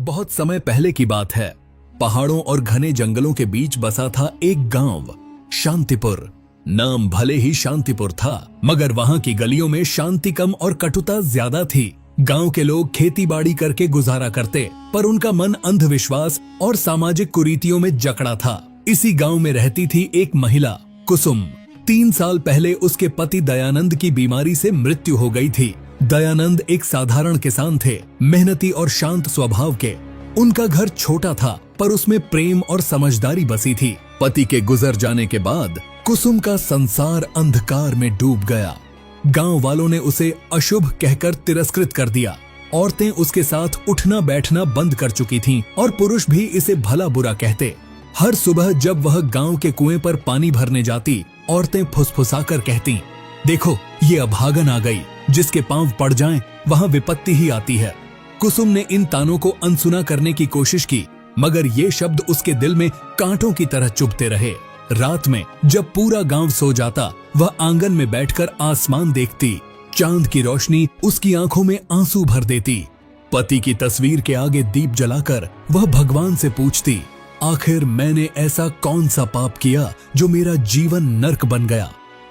बहुत समय पहले की बात है। पहाड़ों और घने जंगलों के बीच बसा था एक गांव, शांतिपुर। नाम भले ही शांतिपुर था, मगर वहां की गलियों में शांति कम और कटुता ज्यादा थी। गांव के लोग खेती बाड़ी करके गुजारा करते, पर उनका मन अंधविश्वास और सामाजिक कुरीतियों में जकड़ा था। इसी गांव में रहती थी एक महिला, कुसुम। 3 साल पहले उसके पति दयानंद की बीमारी से मृत्यु हो गई थी। दयानंद एक साधारण किसान थे, मेहनती और शांत स्वभाव के। उनका घर छोटा था, पर उसमें प्रेम और समझदारी बसी थी। पति के गुजर जाने के बाद कुसुम का संसार अंधकार में डूब गया। गांव वालों ने उसे अशुभ कहकर तिरस्कृत कर दिया। औरतें उसके साथ उठना बैठना बंद कर चुकी थीं और पुरुष भी इसे भला बुरा कहते। हर सुबह जब वह गांव के कुएं पर पानी भरने जाती, औरतें फुसफुसाकर कहती, देखो ये अभागन आ गई, जिसके पांव पड़ जाएं वहां विपत्ति ही आती है। कुसुम ने इन तानों को अनसुना करने की कोशिश की, मगर ये शब्द उसके दिल में कांटों की तरह चुभते रहे। रात में जब पूरा गांव सो जाता, वह आंगन में बैठकर आसमान देखती। चांद की रोशनी उसकी आंखों में आंसू भर देती। पति की तस्वीर के आगे दीप जलाकर वह भगवान से पूछती, आखिर मैंने ऐसा कौन सा पाप किया जो मेरा जीवन नर्क बन गया।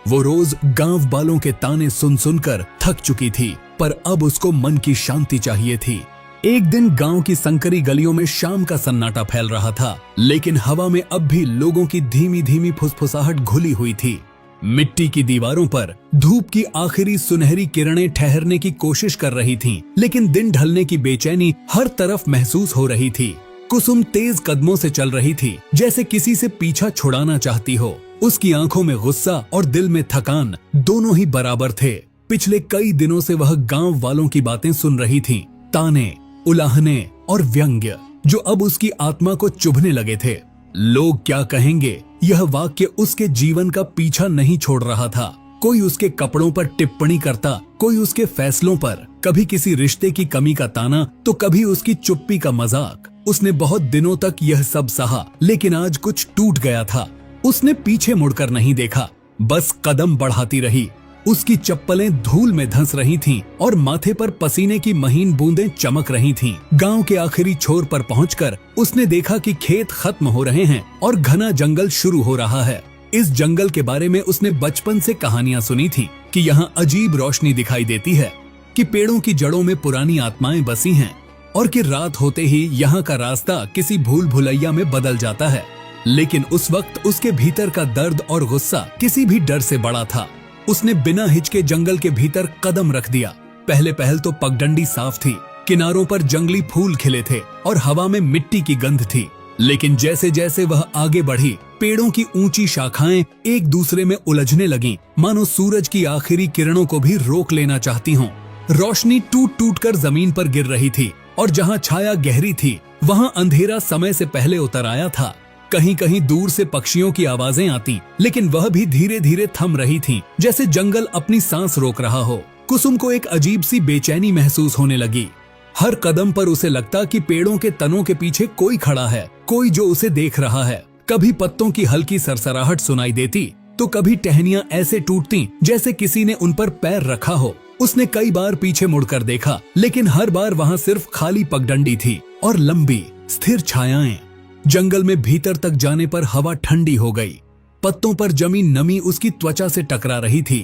वो रोज गांव वालों के ताने सुन सुनकर थक चुकी थी, पर अब उसको मन की शांति चाहिए थी। एक दिन गांव की संकरी गलियों में शाम का सन्नाटा फैल रहा था, लेकिन हवा में अब भी लोगों की धीमी धीमी फुसफुसाहट घुली हुई थी। मिट्टी की दीवारों पर धूप की आखिरी सुनहरी किरणें ठहरने की कोशिश कर रही थीं, लेकिन दिन ढलने की बेचैनी हर तरफ महसूस हो रही थी। कुसुम तेज कदमों से चल रही थी, जैसे किसी से पीछा छुड़ाना चाहती हो। उसकी आंखों में गुस्सा और दिल में थकान दोनों ही बराबर थे। पिछले कई दिनों से वह गांव वालों की बातें सुन रही थी, ताने, उलाहने और व्यंग्य, जो अब उसकी आत्मा को चुभने लगे थे। लोग क्या कहेंगे, यह वाक्य उसके जीवन का पीछा नहीं छोड़ रहा था। कोई उसके कपड़ों पर टिप्पणी करता, कोई उसके फैसलों पर, कभी किसी रिश्ते की कमी का ताना, तो कभी उसकी चुप्पी का मजाक। उसने बहुत दिनों तक यह सब सहा, लेकिन आज कुछ टूट गया था। उसने पीछे मुड़कर नहीं देखा, बस कदम बढ़ाती रही। उसकी चप्पलें धूल में धंस रही थीं और माथे पर पसीने की महीन बूंदें चमक रही थीं। गांव के आखिरी छोर पर पहुंचकर उसने देखा कि खेत खत्म हो रहे हैं और घना जंगल शुरू हो रहा है। इस जंगल के बारे में उसने बचपन से कहानियां सुनी थी कि यहाँ अजीब रोशनी दिखाई देती है, कि पेड़ों की जड़ों में पुरानी आत्माएं बसी हैं और कि रात होते ही यहाँ का रास्ता किसी भूल भुलैया में बदल जाता है। लेकिन उस वक्त उसके भीतर का दर्द और गुस्सा किसी भी डर से बड़ा था। उसने बिना हिचके जंगल के भीतर कदम रख दिया। पहले पहल तो पगडंडी साफ थी, किनारों पर जंगली फूल खिले थे और हवा में मिट्टी की गंध थी। लेकिन जैसे जैसे वह आगे बढ़ी, पेड़ों की ऊंची शाखाएं एक दूसरे में उलझने लगीं, मानो सूरज की आखिरी किरणों को भी रोक लेना चाहती हों। रोशनी टूट टूट कर जमीन पर गिर रही थी और जहां छाया गहरी थी, वहां अंधेरा समय से पहले उतर आया था। कहीं कहीं दूर से पक्षियों की आवाजें आती, लेकिन वह भी धीरे धीरे थम रही थीं, जैसे जंगल अपनी सांस रोक रहा हो। कुसुम को एक अजीब सी बेचैनी महसूस होने लगी। हर कदम पर उसे लगता कि पेड़ों के तनों के पीछे कोई खड़ा है, कोई जो उसे देख रहा है। कभी पत्तों की हल्की सरसराहट सुनाई देती, तो कभी टहनियां ऐसे टूटती जैसे किसी ने उन पर पैर रखा हो। उसने कई बार पीछे मुड़कर देखा, लेकिन हर बार वहां सिर्फ खाली पगडंडी थी और लंबी स्थिर छायाएं। जंगल में भीतर तक जाने पर हवा ठंडी हो गई। पत्तों पर जमी नमी उसकी त्वचा से टकरा रही थी।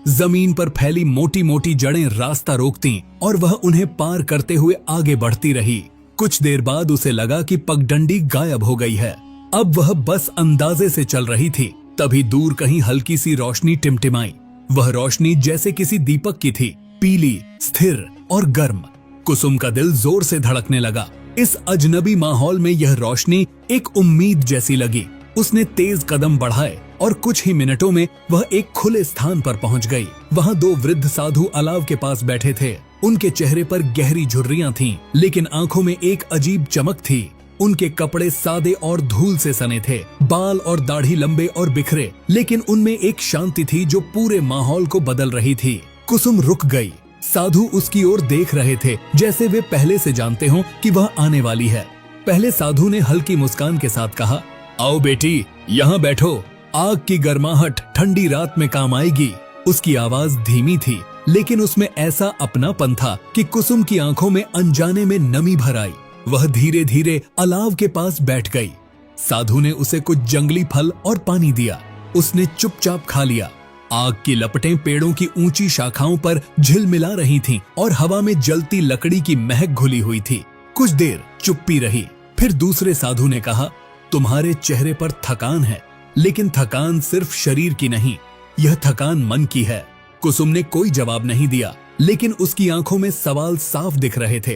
जमीन पर फैली मोटी मोटी जड़ें रास्ता रोकती और वह उन्हें पार करते हुए आगे बढ़ती रही। कुछ देर बाद उसे लगा कि पगडंडी गायब हो गई है। अब वह बस अंदाजे से चल रही थी। तभी दूर कहीं हल्की सी रोशनी टिमटिमाई। वह रोशनी जैसे किसी दीपक की थी, पीली, स्थिर और गर्म। कुसुम का दिल जोर से धड़कने लगा। इस अजनबी माहौल में यह रोशनी एक उम्मीद जैसी लगी। उसने तेज कदम बढ़ाए और कुछ ही मिनटों में वह एक खुले स्थान पर पहुंच गई। वहां 2 वृद्ध साधु अलाव के पास बैठे थे। उनके चेहरे पर गहरी झुर्रियां थीं, लेकिन आंखों में एक अजीब चमक थी। उनके कपड़े सादे और धूल से सने थे, बाल और दाढ़ी लंबे और बिखरे, लेकिन उनमें एक शांति थी जो पूरे माहौल को बदल रही थी। कुसुम रुक गई। साधु उसकी ओर देख रहे थे, जैसे वे पहले से जानते हों कि वह आने वाली है। पहले साधु ने हल्की मुस्कान के साथ कहा, आओ बेटी, यहाँ बैठो। आग की गर्माहट ठंडी रात में काम आएगी। उसकी आवाज धीमी थी, लेकिन उसमें ऐसा अपनापन था कि कुसुम की आंखों में अनजाने में नमी भर आई। वह धीरे धीरे अलाव के पास बैठ गई। साधु ने उसे कुछ जंगली फल और पानी दिया। उसने चुपचाप खा लिया। आग की लपटें पेड़ों की ऊंची शाखाओं पर झिलमिला रही थीं और हवा में जलती लकड़ी की महक घुली हुई थी। कुछ देर चुप्पी रही। फिर दूसरे साधु ने कहा, तुम्हारे चेहरे पर थकान है, लेकिन थकान सिर्फ शरीर की नहीं, यह थकान मन की है। कुसुम ने कोई जवाब नहीं दिया, लेकिन उसकी आंखों में सवाल साफ दिख रहे थे।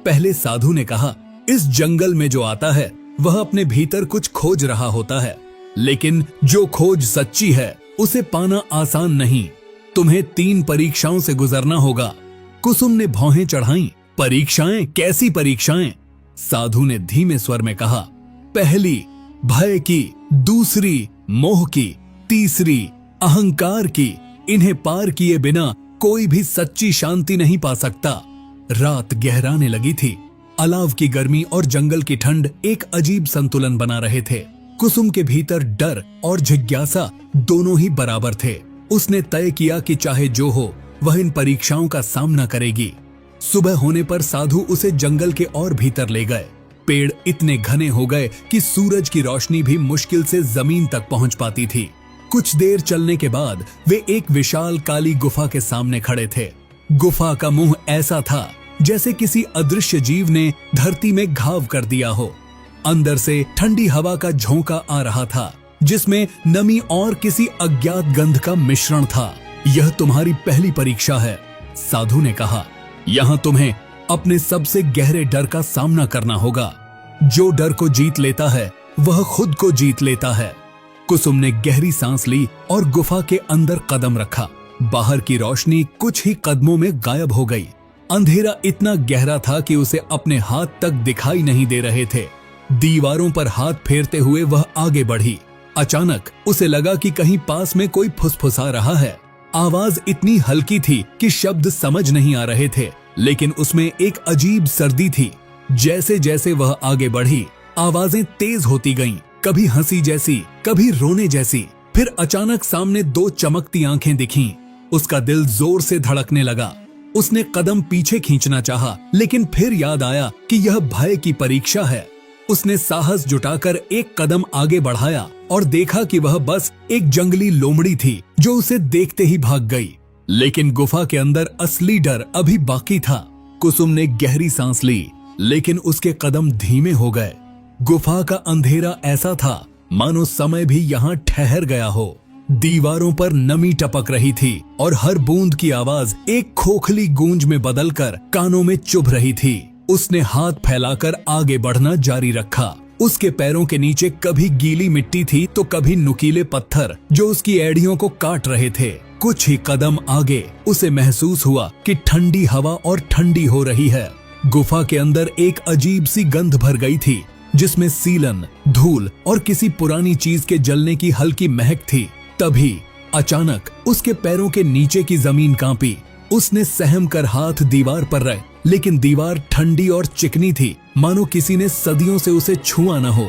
पहले साधु ने कहा, इस जंगल में जो आता है वह अपने भीतर कुछ खोज रहा होता है, लेकिन जो खोज सच्ची है उसे पाना आसान नहीं। तुम्हें 3 परीक्षाओं से गुजरना होगा। कुसुम ने भौहें चढ़ाईं। परीक्षाएं? कैसी परीक्षाएं? साधु ने धीमे स्वर में कहा, पहली भय की, दूसरी मोह की, तीसरी अहंकार की। इन्हें पार किए बिना कोई भी सच्ची शांति नहीं पा सकता। रात गहराने लगी थी। अलाव की गर्मी और जंगल की ठंड एक अजीब संतुलन बना रहे थे। कुसुम के भीतर डर और जिज्ञासा दोनों ही बराबर थे। उसने तय किया कि चाहे जो हो वह इन परीक्षाओं का सामना करेगी। सुबह होने पर साधु उसे जंगल के और भीतर ले गए। पेड़ इतने घने हो गए कि सूरज की रोशनी भी मुश्किल से जमीन तक पहुंच पाती थी। कुछ देर चलने के बाद वे एक विशाल काली गुफा के सामने खड़े थे। गुफा का मुंह ऐसा था जैसे किसी अदृश्य जीव ने धरती में घाव कर दिया हो। अंदर से ठंडी हवा का झोंका आ रहा था, जिसमें नमी और किसी अज्ञात गंध का मिश्रण था। यह तुम्हारी पहली परीक्षा है, साधु ने कहा। यहां तुम्हें अपने सबसे गहरे डर का सामना करना होगा। जो डर को जीत लेता है वह खुद को जीत लेता है। कुसुम ने गहरी सांस ली और गुफा के अंदर कदम रखा। बाहर की रोशनी कुछ ही कदमों में गायब हो गई। अंधेरा इतना गहरा था कि उसे अपने हाथ तक दिखाई नहीं दे रहे थे। दीवारों पर हाथ फेरते हुए वह आगे बढ़ी। अचानक उसे लगा कि कहीं पास में कोई फुसफुसा रहा है। आवाज इतनी हल्की थी कि शब्द समझ नहीं आ रहे थे, लेकिन उसमें एक अजीब सर्दी थी। जैसे जैसे वह आगे बढ़ी, आवाजें तेज होती गईं, कभी हंसी जैसी, कभी रोने जैसी। फिर अचानक सामने 2 चमकती आंखें दिखीं। उसका दिल जोर से धड़कने लगा। उसने कदम पीछे खींचना चाहा, लेकिन फिर याद आया कि यह भय की परीक्षा है। उसने साहस जुटाकर एक कदम आगे बढ़ाया और देखा कि वह बस एक जंगली लोमड़ी थी जो उसे देखते ही भाग गई। लेकिन गुफा के अंदर असली डर अभी बाकी था। कुसुम ने गहरी सांस ली, लेकिन उसके कदम धीमे हो गए। गुफा का अंधेरा ऐसा था मानो समय भी यहाँ ठहर गया हो। दीवारों पर नमी टपक रही थी और हर बूंद की आवाज एक खोखली गूंज में बदलकर कानों में चुभ रही थी। उसने हाथ फैलाकर आगे बढ़ना जारी रखा। उसके पैरों के नीचे कभी गीली मिट्टी थी तो कभी नुकीले पत्थर जो उसकी एड़ियों को काट रहे थे। कुछ ही कदम आगे उसे महसूस हुआ कि ठंडी हवा और ठंडी हो रही है। गुफा के अंदर एक अजीब सी गंध भर गई थी, जिसमें सीलन, धूल और किसी पुरानी चीज के जलने की हल्की महक थी। तभी अचानक उसके पैरों के नीचे की जमीन कांपी। उसने सहम कर हाथ दीवार पर रखे, लेकिन दीवार ठंडी और चिकनी थी, मानो किसी ने सदियों से उसे छुआ न हो।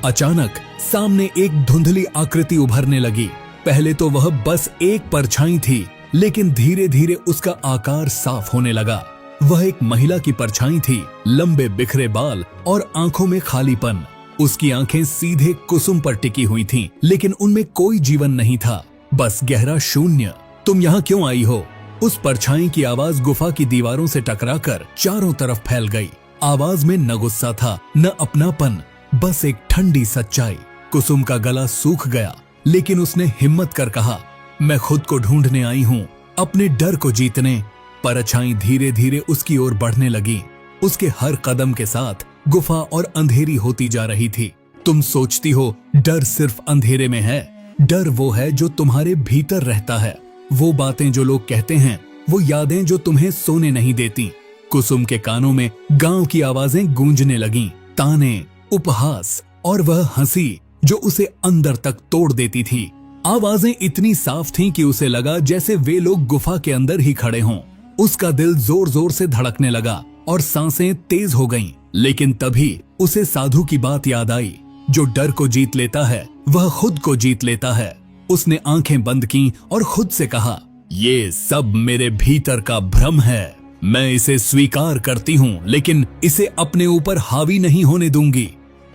अचानक सामने एक धुंधली आकृति उभरने लगी। पहले तो वह बस एक परछाई थी, लेकिन धीरे धीरे उसका आकार साफ होने लगा। वह एक महिला की परछाई थी, लंबे बिखरे बाल और आंखों में खालीपन। उसकी आंखें सीधे कुसुम पर टिकी हुई थीं, लेकिन उनमें कोई जीवन नहीं था, बस गहरा शून्य। तुम यहाँ क्यों आई हो? उस परछाई की आवाज गुफा की दीवारों से टकराकर चारों तरफ फैल गई। आवाज में न गुस्सा था, न अपनापन, बस एक ठंडी सच्चाई। कुसुम का गला सूख गया, लेकिन उसने हिम्मत कर कहा, मैं खुद को ढूंढने आई हूँ, अपने डर को जीतने। परछाई धीरे धीरे उसकी ओर बढ़ने लगी। उसके हर कदम के साथ गुफा और अंधेरी होती जा रही थी। तुम सोचती हो डर सिर्फ अंधेरे में है। डर वो है जो तुम्हारे भीतर रहता है। वो बातें जो लोग कहते हैं, वो यादें जो तुम्हें सोने नहीं देती। कुसुम के कानों में गांव की आवाजें गूंजने लगीं, ताने, उपहास और वह हंसी जो उसे अंदर तक तोड़ देती थी। आवाजें इतनी साफ थीं कि उसे लगा जैसे वे लोग गुफा के अंदर ही खड़े हों। उसका दिल जोर जोर से धड़कने लगा और सांसें तेज हो गईं। लेकिन तभी उसे साधु की बात याद आई, जो डर को जीत लेता है वह खुद को जीत लेता है। उसने आंखें बंद की और खुद से कहा, ये सब मेरे भीतर का भ्रम है। मैं इसे स्वीकार करती हूँ, लेकिन इसे अपने ऊपर हावी नहीं होने दूंगी।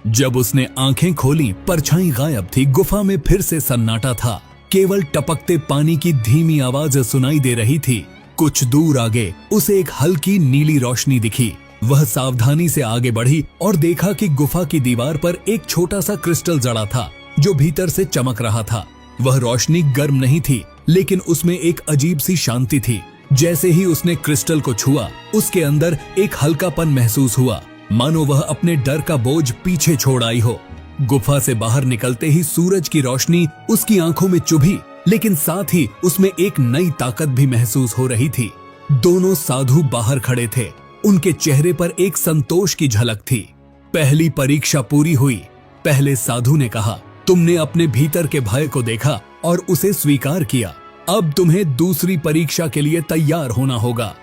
जब उसने आंखें खोली, परछाई गायब थी। गुफा में फिर से सन्नाटा था। केवल टपकते पानी की धीमी आवाज सुनाई दे रही थी। कुछ दूर आगे उसे एक हल्की नीली रोशनी दिखी। वह सावधानी से आगे बढ़ी और देखा कि गुफा की दीवार पर एक छोटा सा क्रिस्टल जड़ा था, जो भीतर से चमक रहा था। वह रोशनी गर्म नहीं थी, लेकिन उसमें एक अजीब सी शांति थी। जैसे ही उसने क्रिस्टल को छुआ, उसके अंदर एक हल्कापन महसूस हुआ, मानो वह अपने डर का बोझ पीछे छोड़ आई हो। गुफा से बाहर निकलते ही सूरज की रोशनी उसकी आंखों में चुभी, लेकिन साथ ही उसमें एक नई ताकत भी महसूस हो रही थी। दोनों साधु बाहर खड़े थे। उनके चेहरे पर एक संतोष की झलक थी। पहली परीक्षा पूरी हुई। पहले साधु ने कहा, तुमने अपने भीतर के भय को देखा और उसे स्वीकार किया। अब तुम्हें दूसरी परीक्षा के लिए तैयार होना होगा,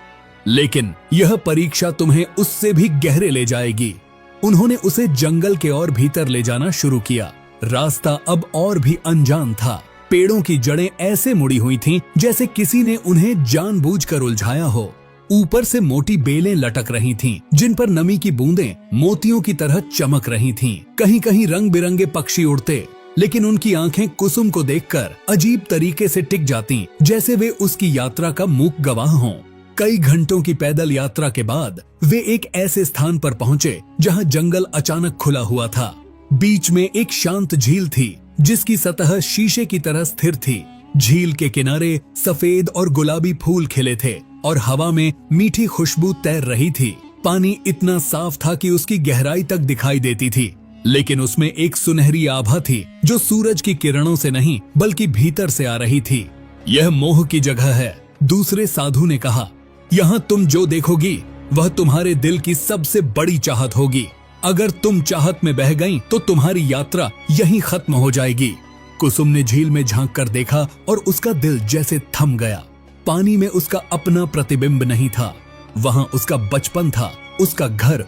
लेकिन यह परीक्षा तुम्हें उससे भी गहरे ले जाएगी। उन्होंने उसे जंगल के और भीतर ले जाना शुरू किया। रास्ता अब और भी अनजान था। पेड़ों की जड़ें ऐसे मुड़ी हुई थीं, जैसे किसी ने उन्हें जानबूझकर उलझाया हो। ऊपर से मोटी बेलें लटक रही थीं, जिन पर नमी की बूंदें मोतियों की तरह चमक रही थीं। कहीं कहीं रंग बिरंगे पक्षी उड़ते, लेकिन उनकी आंखें कुसुम को देखकर अजीब तरीके से टिक जातीं, जैसे वे उसकी यात्रा का मूक गवाह हों। कई घंटों की पैदल यात्रा के बाद वे एक ऐसे स्थान पर पहुंचे जहां जंगल अचानक खुला हुआ था। बीच में एक शांत झील थी, जिसकी सतह शीशे की तरह स्थिर थी। झील के किनारे सफेद और गुलाबी फूल खिले थे और हवा में मीठी खुशबू तैर रही थी। पानी इतना साफ था कि उसकी गहराई तक दिखाई देती थी, लेकिन उसमें एक सुनहरी आभा थी, जो सूरज की किरणों से नहीं बल्कि भीतर से आ रही थी। यह मोह की जगह है, दूसरे साधु ने कहा। यहाँ तुम जो देखोगी वह तुम्हारे दिल की सबसे बड़ी चाहत होगी। अगर तुम चाहत में बह गईं, तो तुम्हारी यात्रा यहीं खत्म हो जाएगी। कुसुम ने झील में झांक कर देखा और उसका दिल जैसे थम गया। पानी में उसका अपना प्रतिबिंब नहीं था। वहां उसका बचपन था, उसका घर,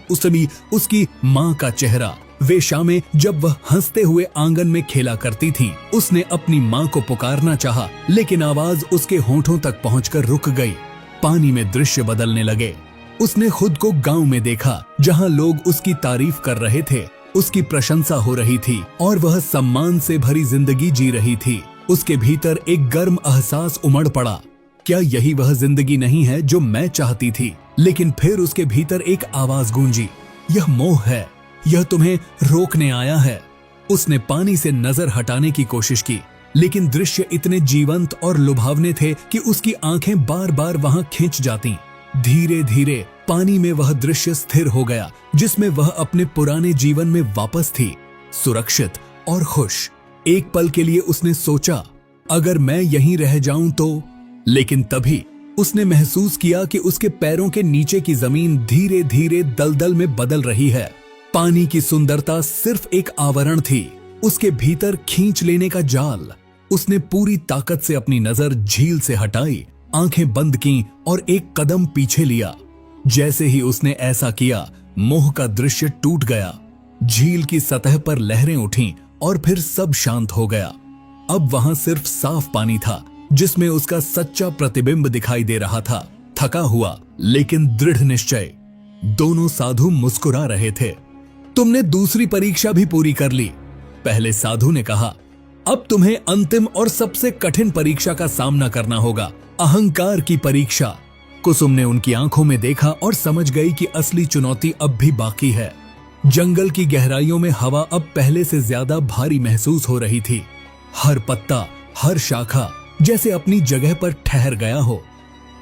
उसकी माँ का चेहरा। वे शामें जब वह हंसते हुए आंगन में खेला करती थीं। उसने अपनी माँ को पुकारना चाहा, लेकिन आवाज उसके होठों तक पहुंचकर रुक गई। पानी में दृश्य बदलने लगे। उसने खुद को गांव में देखा, जहां लोग उसकी तारीफ कर रहे थे, उसकी प्रशंसा हो रही थी और वह सम्मान से भरी जिंदगी जी रही थी। उसके भीतर एक गर्म एहसास उमड़ पड़ा। क्या यही वह जिंदगी नहीं है जो मैं चाहती थी? लेकिन फिर उसके भीतर एक आवाज गूंजी, यह मोह है, यह तुम्हें रोकने आया है। उसने पानी से नजर हटाने की कोशिश की, लेकिन दृश्य इतने जीवंत और लुभावने थे कि उसकी आंखें बार बार वहां खिंच जातीं। धीरे धीरे पानी में वह दृश्य स्थिर हो गया, जिसमें वह अपने पुराने जीवन में वापस थी, सुरक्षित और खुश। एक पल के लिए उसने सोचा, अगर मैं यहीं रह जाऊं तो। लेकिन तभी उसने महसूस किया कि उसके पैरों के नीचे की जमीन धीरे धीरे दलदल में बदल रही है। पानी की सुंदरता सिर्फ एक आवरण थी, उसके भीतर खींच लेने का जाल। उसने पूरी ताकत से अपनी नजर झील से हटाई, आंखें बंद की और एक कदम पीछे लिया। जैसे ही उसने ऐसा किया, मोह का दृश्य टूट गया। झील की सतह पर लहरें उठीं और फिर सब शांत हो गया। अब वहां सिर्फ साफ पानी था, जिसमें उसका सच्चा प्रतिबिंब दिखाई दे रहा था, थका हुआ लेकिन दृढ़ निश्चय। दोनों साधु मुस्कुरा रहे थे। तुमने दूसरी परीक्षा भी पूरी कर ली, पहले साधु ने कहा। अब तुम्हें अंतिम और सबसे कठिन परीक्षा का सामना करना होगा, अहंकार की परीक्षा। कुसुम ने उनकी आंखों में देखा और समझ गई कि असली चुनौती अब भी बाकी है। जंगल की गहराइयों में हवा अब पहले से ज्यादा भारी महसूस हो रही थी। हर पत्ता, हर शाखा जैसे अपनी जगह पर ठहर गया हो।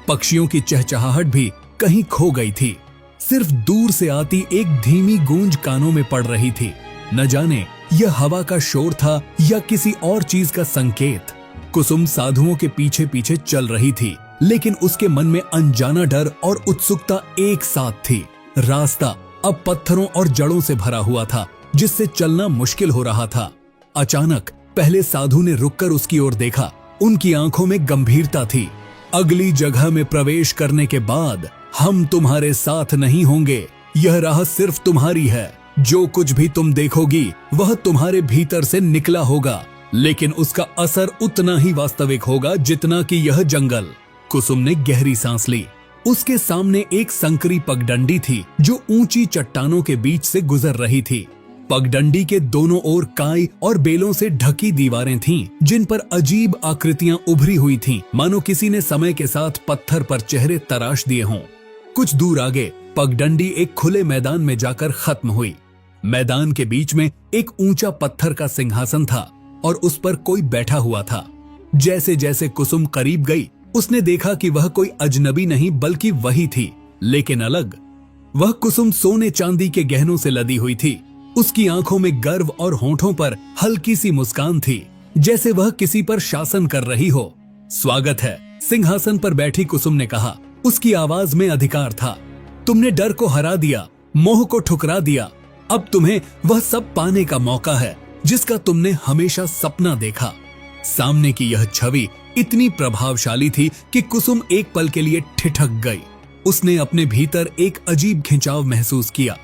पक्षियों की चहचहाहट भी कहीं खो गई थी। सिर्फ दूर से आती एक धीमी गूंज कानों में पड़ रही थी। न जाने यह हवा का शोर था या किसी और चीज का संकेत। कुसुम साधुओं के पीछे पीछे चल रही थी, लेकिन उसके मन में अनजाना डर और उत्सुकता एक साथ थी। रास्ता अब पत्थरों और जड़ों से भरा हुआ था, जिससे चलना मुश्किल हो रहा था। अचानक पहले साधु ने रुककर उसकी ओर देखा। उनकी आंखों में गंभीरता थी। अगली जगह में प्रवेश करने के बाद हम तुम्हारे साथ नहीं होंगे। यह राह सिर्फ तुम्हारी है। जो कुछ भी तुम देखोगी वह तुम्हारे भीतर से निकला होगा, लेकिन उसका असर उतना ही वास्तविक होगा जितना कि यह जंगल। कुसुम ने गहरी सांस ली। उसके सामने एक संकरी पगडंडी थी जो ऊंची चट्टानों के बीच से गुजर रही थी। पगडंडी के दोनों ओर काई और बेलों से ढकी दीवारें थीं, जिन पर अजीब आकृतियां उभरी हुई थीं, मानो किसी ने समय के साथ पत्थर पर चेहरे तराश दिए हों। कुछ दूर आगे पगडंडी एक खुले मैदान में जाकर खत्म हुई। मैदान के बीच में एक ऊंचा पत्थर का सिंहासन था और उस पर कोई बैठा हुआ था। जैसे जैसे कुसुम करीब गई, उसने देखा कि वह कोई अजनबी नहीं बल्कि वही थी, लेकिन अलग। वह कुसुम सोने चांदी के गहनों से लदी हुई थी। उसकी आंखों में गर्व और होठों पर हल्की सी मुस्कान थी, जैसे वह किसी पर शासन कर रही हो। स्वागत है, सिंहासन पर बैठी कुसुम ने कहा। उसकी आवाज में अधिकार था। तुमने डर को हरा दिया, मोह को ठुकरा दिया। अब तुम्हें वह सब पाने का मौका है जिसका तुमने हमेशा सपना देखा। सामने की यह छवि इतनी प्रभावशाली थी कि कुसुम एक पल के लिए ठिठक गई। उसने अपने भीतर एक अजीब खिंचाव महसूस किया,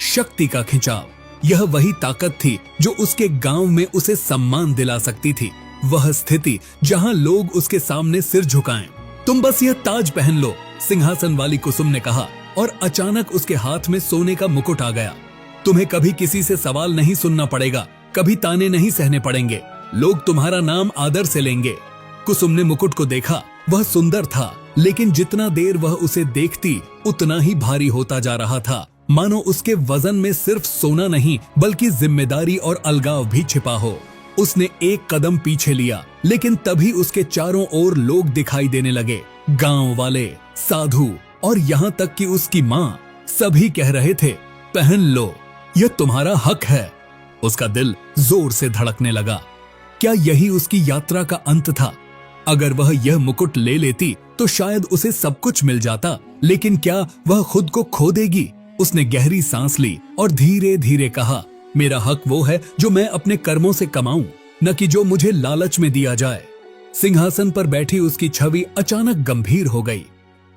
शक्ति का खिंचाव। यह वही ताकत थी जो उसके गांव में उसे सम्मान दिला सकती थी, वह स्थिति जहां लोग उसके सामने सिर झुकाएं। तुम बस यह ताज पहन लो, सिंहासन वाली कुसुम ने कहा, और अचानक उसके हाथ में सोने का मुकुट आ गया। तुम्हें कभी किसी से सवाल नहीं सुनना पड़ेगा, कभी ताने नहीं सहने पड़ेंगे, लोग तुम्हारा नाम आदर से लेंगे। कुसुम ने मुकुट को देखा। वह सुंदर था, लेकिन जितना देर वह उसे देखती उतना ही भारी होता जा रहा था, मानो उसके वजन में सिर्फ सोना नहीं बल्कि जिम्मेदारी और अलगाव भी छिपा हो। उसने एक कदम पीछे लिया, लेकिन तभी उसके चारों ओर लोग दिखाई देने लगे। गांव वाले, साधु और यहाँ तक कि उसकी माँ, सभी कह रहे थे, पहन लो, यह तुम्हारा हक है। उसका दिल जोर से धड़कने लगा। क्या यही उसकी यात्रा का अंत था? अगर वह यह मुकुट ले लेती तो शायद उसे सब कुछ मिल जाता, लेकिन क्या वह खुद को खो देगी? उसने गहरी सांस ली और धीरे धीरे कहा, मेरा हक वो है जो मैं अपने कर्मों से कमाऊं, न कि जो मुझे लालच में दिया जाए। सिंहासन पर बैठी उसकी छवि अचानक गंभीर हो गई।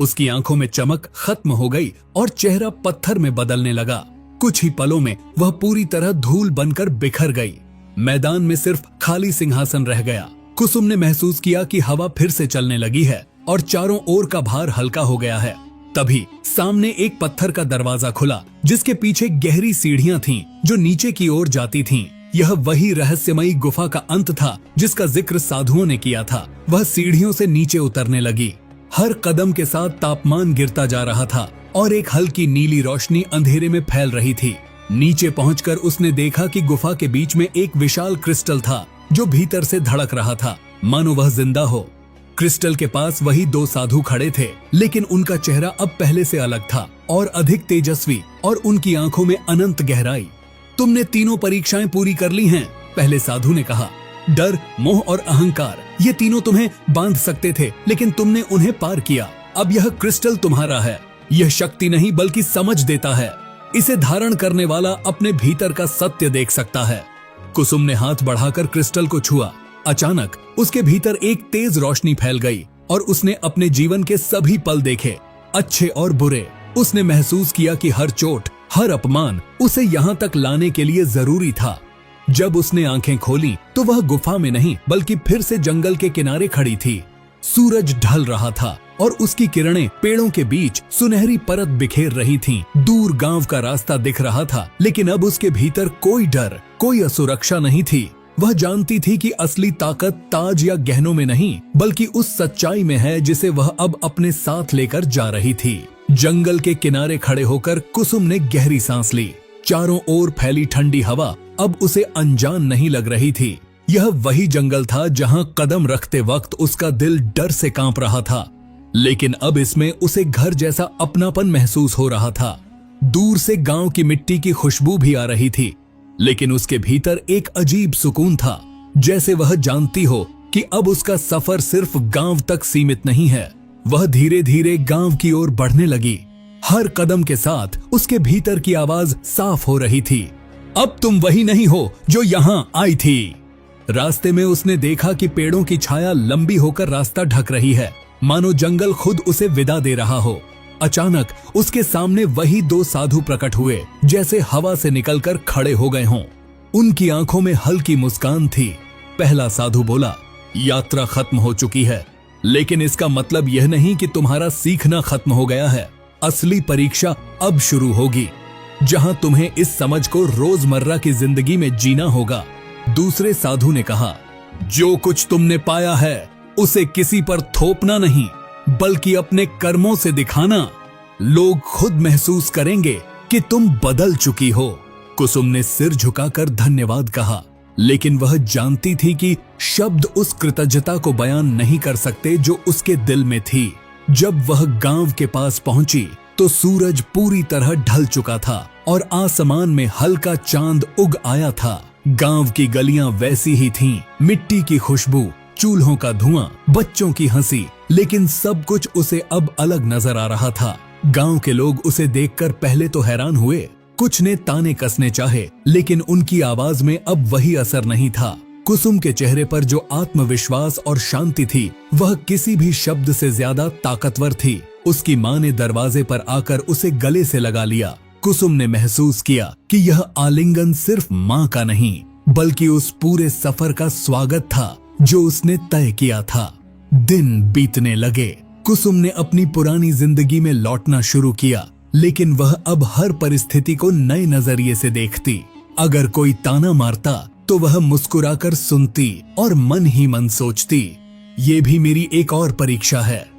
उसकी आंखों में चमक खत्म हो गई और चेहरा पत्थर में बदलने लगा। कुछ ही पलों में वह पूरी तरह धूल बनकर बिखर गई। मैदान में सिर्फ खाली सिंहासन रह गया। कुसुम ने महसूस किया कि हवा फिर से चलने लगी है और चारों ओर का भार हल्का हो गया है। तभी सामने एक पत्थर का दरवाजा खुला, जिसके पीछे गहरी सीढ़ियां थीं, जो नीचे की ओर जाती थीं। यह वही रहस्यमयी गुफा का अंत था जिसका जिक्र साधुओं ने किया था। वह सीढ़ियों से नीचे उतरने लगी। हर कदम के साथ तापमान गिरता जा रहा था और एक हल्की नीली रोशनी अंधेरे में फैल रही थी। नीचे पहुंचकर उसने देखा कि गुफा के बीच में एक विशाल क्रिस्टल था जो भीतर से धड़क रहा था, मानो वह जिंदा हो। क्रिस्टल के पास वही दो साधु खड़े थे, लेकिन उनका चेहरा अब पहले से अलग था और अधिक तेजस्वी, और उनकी आंखों में अनंत गहराई। तुमने तीनों परीक्षाएं पूरी कर ली हैं, पहले साधु ने कहा। डर, मोह और अहंकार, ये तीनों तुम्हें बांध सकते थे, लेकिन तुमने उन्हें पार किया। अब यह क्रिस्टल तुम्हारा है। यह शक्ति नहीं बल्कि समझ देता है। इसे धारण करने वाला अपने भीतर का सत्य देख सकता है। कुसुम ने हाथ बढ़ाकर क्रिस्टल को छुआ। अचानक उसके भीतर एक तेज रोशनी फैल गई और उसने अपने जीवन के सभी पल देखे, अच्छे और बुरे। उसने महसूस किया कि हर चोट, हर अपमान उसे यहाँ तक लाने के लिए जरूरी था। जब उसने आंखें खोली तो वह गुफा में नहीं बल्कि फिर से जंगल के किनारे खड़ी थी। सूरज ढल रहा था और उसकी किरणें पेड़ों के बीच सुनहरी परत बिखेर रही थीं। दूर गांव का रास्ता दिख रहा था, लेकिन अब उसके भीतर कोई डर, कोई असुरक्षा नहीं थी। वह जानती थी कि असली ताकत ताज या गहनों में नहीं बल्कि उस सच्चाई में है जिसे वह अब अपने साथ लेकर जा रही थी। जंगल के किनारे खड़े होकर कुसुम ने गहरी सांस ली। चारों ओर फैली ठंडी हवा अब उसे अनजान नहीं लग रही थी। यह वही जंगल था जहां कदम रखते वक्त उसका दिल डर से कांप रहा था, लेकिन अब इसमें उसे घर जैसा अपनापन महसूस हो रहा था। दूर से गांव की मिट्टी की खुशबू भी आ रही थी, लेकिन उसके भीतर एक अजीब सुकून था, जैसे वह जानती हो कि अब उसका सफर सिर्फ गांव तक सीमित नहीं है। वह धीरे धीरे गांव की ओर बढ़ने लगी। हर कदम के साथ उसके भीतर की आवाज साफ हो रही थी, अब तुम वही नहीं हो जो यहाँ आई थी। रास्ते में उसने देखा कि पेड़ों की छाया लंबी होकर रास्ता ढक रही है, मानो जंगल खुद उसे विदा दे रहा हो। अचानक उसके सामने वही दो साधु प्रकट हुए, जैसे हवा से निकलकर खड़े हो गए हों। उनकी आंखों में हल्की मुस्कान थी। पहला साधु बोला, यात्रा खत्म हो चुकी है, लेकिन इसका मतलब यह नहीं कि तुम्हारा सीखना खत्म हो गया है। असली परीक्षा अब शुरू होगी, जहां तुम्हें इस समझ को रोजमर्रा की जिंदगी में जीना होगा। दूसरे साधु ने कहा, जो कुछ तुमने पाया है उसे किसी पर थोपना नहीं, बल्कि अपने कर्मों से दिखाना। लोग खुद महसूस करेंगे कि तुम बदल चुकी हो। कुसुम ने सिर झुकाकर धन्यवाद कहा, लेकिन वह जानती थी कि शब्द उस कृतज्ञता को बयान नहीं कर सकते जो उसके दिल में थी। जब वह गांव के पास पहुंची तो सूरज पूरी तरह ढल चुका था और आसमान में हल्का चांद उग आया था। गांव की गलियां वैसी ही थीं, मिट्टी की खुशबू, चूल्हों का धुआं, बच्चों की हंसी, लेकिन सब कुछ उसे अब अलग नजर आ रहा था। गांव के लोग उसे देखकर पहले तो हैरान हुए, कुछ ने ताने कसने चाहे, लेकिन उनकी आवाज में अब वही असर नहीं था। कुसुम के चेहरे पर जो आत्मविश्वास और शांति थी, वह किसी भी शब्द से ज्यादा ताकतवर थी। उसकी माँ ने दरवाजे पर आकर उसे गले से लगा लिया। कुसुम ने महसूस किया कि यह आलिंगन सिर्फ माँ का नहीं, बल्कि उस पूरे सफर का स्वागत था जो उसने तय किया था। दिन बीतने लगे। कुसुम ने अपनी पुरानी जिंदगी में लौटना शुरू किया, लेकिन वह अब हर परिस्थिति को नए नजरिए से देखती। अगर कोई ताना मारता तो वह मुस्कुराकर सुनती और मन ही मन सोचती, ये भी मेरी एक और परीक्षा है।